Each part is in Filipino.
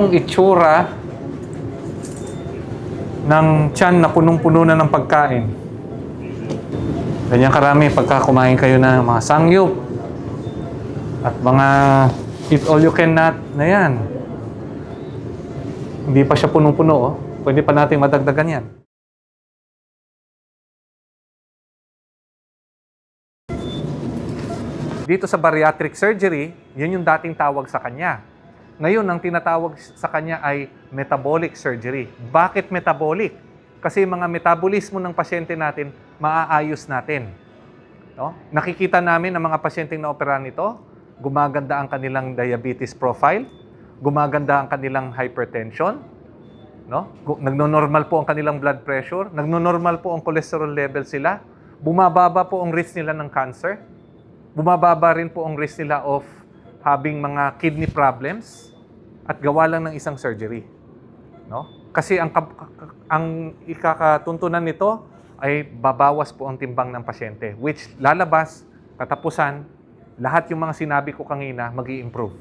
Yung itsura ng tiyan na punong-puno na ng pagkain. Ganyan karami pagka kumain kayo ng mga sangyup at mga eat all you can not na yan. Hindi pa siya punong-puno, oh. Pwede pa natin madagdagan yan. Dito sa bariatric surgery, yun yung dating tawag sa kanya. Ngayon, ang tinatawag sa kanya ay metabolic surgery. Bakit metabolic? Kasi mga metabolismo ng pasyente natin, maaayos natin. No? Nakikita namin ang mga pasyenteng na-operahan nito, gumaganda ang kanilang diabetes profile, gumaganda ang kanilang hypertension, no? Nagno-normal po ang kanilang blood pressure, nagno-normal po ang cholesterol level sila, bumababa po ang risk nila ng cancer, bumababa rin po ang risk nila of having mga kidney problems at gawa lang ng isang surgery. No? Kasi ang ikakatuntunan nito ay babawas po ang timbang ng pasyente, which lalabas, katapusan, lahat yung mga sinabi ko kanina mag-i-improve.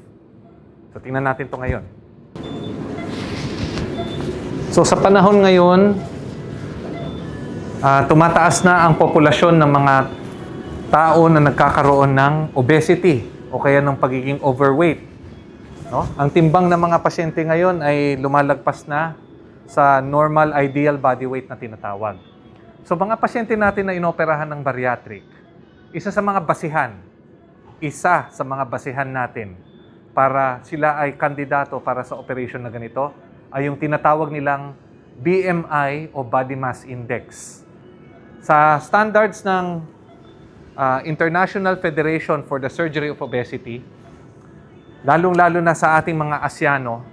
So, tingnan natin to ngayon. So, sa panahon ngayon, tumataas na ang populasyon ng mga tao na nagkakaroon ng obesity o kaya ng pagiging overweight. No? Ang timbang ng mga pasyente ngayon ay lumalagpas na sa normal ideal body weight na tinatawag. So mga pasyente natin na inoperahan ng bariatric, isa sa mga basihan natin para sila ay kandidato para sa operation na ganito ay yung tinatawag nilang BMI o Body Mass Index. Sa standards ng International Federation for the Surgery of Obesity, lalong-lalo na sa ating mga Asyano,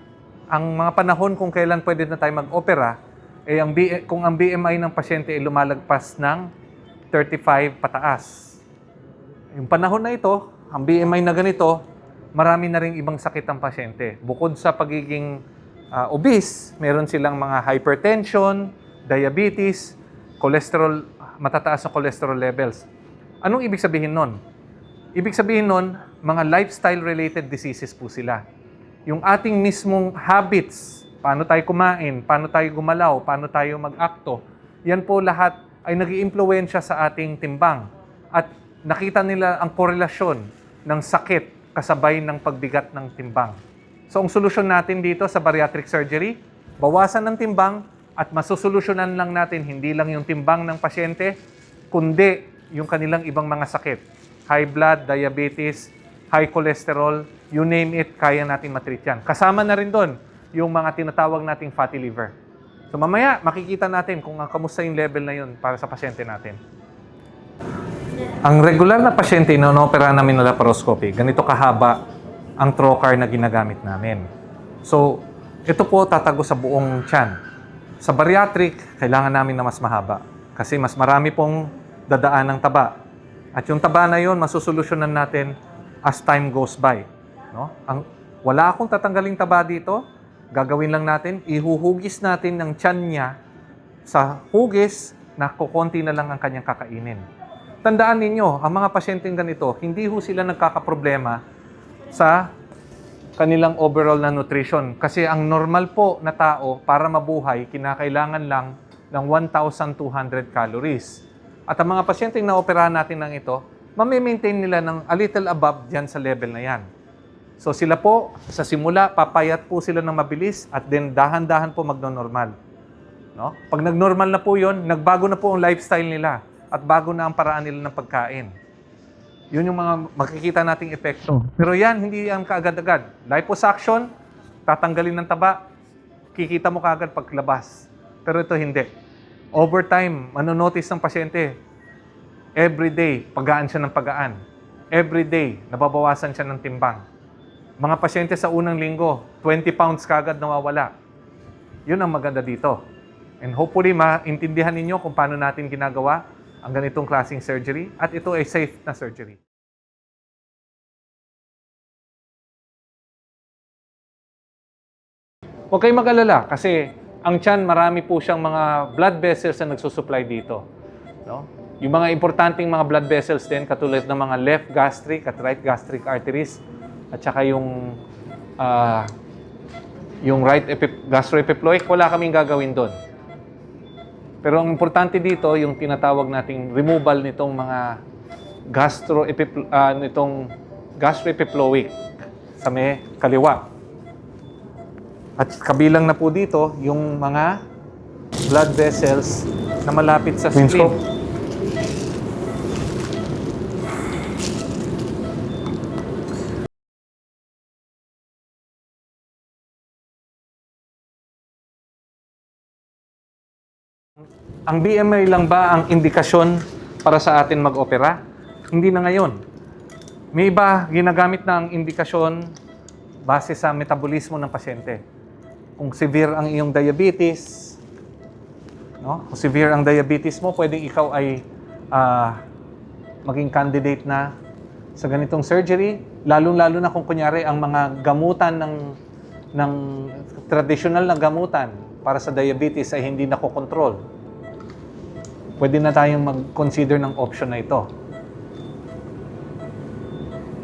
ang mga panahon kung kailan pwede na tayo mag-opera, eh kung ang BMI ng pasyente ay lumalagpas ng 35 pataas. Yung panahon na ito, ang BMI na ganito, marami na rin ibang sakit ang pasyente. Bukod sa pagiging obese, meron silang mga hypertension, diabetes, cholesterol, matataas na cholesterol levels. Anong ibig sabihin nun? Ibig sabihin nun, mga lifestyle-related diseases po sila. Yung ating mismong habits, paano tayo kumain, paano tayo gumalaw, paano tayo mag-akto, yan po lahat ay nag-iimpluwensya sa ating timbang. At nakita nila ang korelasyon ng sakit kasabay ng pagbigat ng timbang. So, ang solusyon natin dito sa bariatric surgery, bawasan ng timbang at masusolusyonan lang natin hindi lang yung timbang ng pasyente, kundi yung kanilang ibang mga sakit. High blood, diabetes, high cholesterol, you name it, kaya natin matreat yan. Kasama na rin doon yung mga tinatawag nating fatty liver. So mamaya, makikita natin kung kamusta yung level na yun para sa pasyente natin. Ang regular na pasyente na inopera namin na laparoscopy, ganito kahaba ang trocar na ginagamit namin. So, ito po tatago sa buong tiyan. Sa bariatric, kailangan namin na mas mahaba kasi mas marami pong dadaan ng taba. At yung taba na yun, masusolusyonan natin as time goes by. No? Wala akong tatanggaling taba dito. Gagawin lang natin, ihuhugis natin ng tiyan niya sa hugis na kukunti na lang ang kanyang kakainin. Tandaan ninyo, ang mga pasyenteng ganito, hindi ho sila nagkakaproblema sa kanilang overall na nutrition. Kasi ang normal po na tao, para mabuhay, kinakailangan lang ng 1,200 calories. At ang mga pasyenteng na-operahan natin ng ito, mami-maintain nila ng a little above dyan sa level na yan. So sila po, sa simula, papayat po sila ng mabilis at then dahan-dahan po magno-normal. No? Pag nag-normal na po yun, nagbago na po ang lifestyle nila at bago na ang paraan nila ng pagkain. Yun yung mga makikita nating epekto. Pero yan, hindi yan kaagad-agad. Liposuction, tatanggalin ng taba, kikita mo kaagad paglabas. Pero ito hindi. Over time, manonotice ng pasyente, everyday, pagaan siya ng pagaan. Everyday, nababawasan siya ng timbang. Mga pasyente sa unang linggo, 20 pounds kagad nawawala. Yun ang maganda dito. And hopefully, maintindihan ninyo kung paano natin ginagawa ang ganitong klaseng surgery at ito ay safe na surgery. Huwag kayong mag-alala kasi ang tiyan, marami po siyang mga blood vessels na nagsusupply dito. No? Yung mga importanteng mga blood vessels din, katulad ng mga left gastric at right gastric arteries, at saka yung yung gastroepiploic, wala kaming gagawin doon. Pero ang importante dito, yung tinatawag nating removal nitong mga gastroepiploic sa may kaliwa. At kabilang na po dito yung mga blood vessels na malapit sa spleen. Ang BMI lang ba ang indikasyon para sa atin mag-opera? Hindi na ngayon. May iba ginagamit na ang indikasyon base sa metabolismo ng pasyente. Kung severe ang iyong diabetes, no? Kung severe ang diabetes mo, pwedeng ikaw ay maging candidate na sa ganitong surgery, lalong-lalo na kung kunyari ang mga gamutan ng traditional na gamutan para sa diabetes ay hindi nakokontrol. Pwede na tayong mag-consider ng option na ito.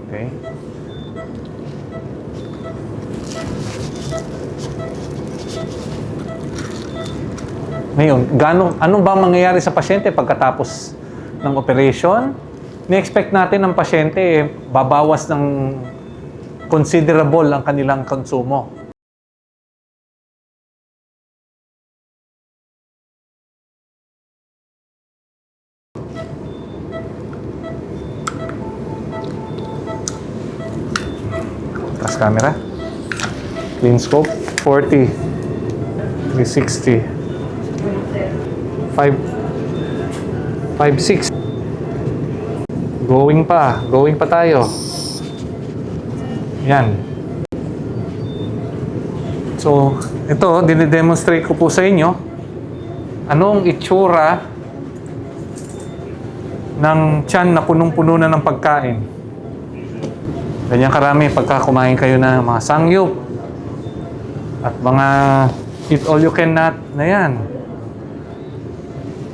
Okay? Ngayon, ano ba mangyayari sa pasyente pagkatapos ng operation? Ni-expect natin ng pasyente, babawas ng considerable ang kanilang konsumo. Taas camera. Clean scope. 40. 360. 5.6. Going pa tayo. Yan. So, ito, dinidemonstrate ko po sa inyo anong itsura ng tiyan na punong-puno na ng pagkain. Ganyan karami pagka kumain kayo ng mga sangyup at mga eat all you can not na yan.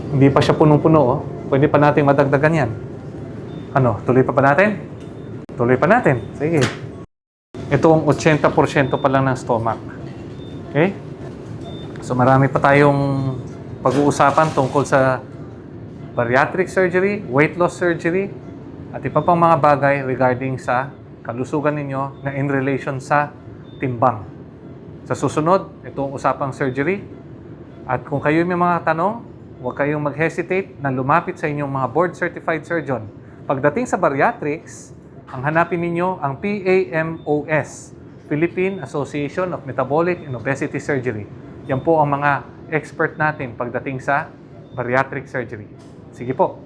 Hindi pa siya punong-puno, oh. Pwede pa natin madagdagan yan. Ano, tuloy pa natin? Tuloy pa natin. Sige. Ito ang 80% pa lang ng stomach. Okay? So marami pa tayong pag-uusapan tungkol sa bariatric surgery, weight loss surgery, at iba pang mga bagay regarding sa kalusugan ninyo na in relation sa timbang. Sa susunod, itong usapang surgery. At kung kayo may mga tanong, huwag kayong mag-hesitate na lumapit sa inyong mga board-certified surgeon. Pagdating sa bariatrics, ang hanapin ninyo ang PAMOS, Philippine Association of Metabolic and Obesity Surgery. Yan po ang mga expert natin pagdating sa bariatric surgery. Sige po.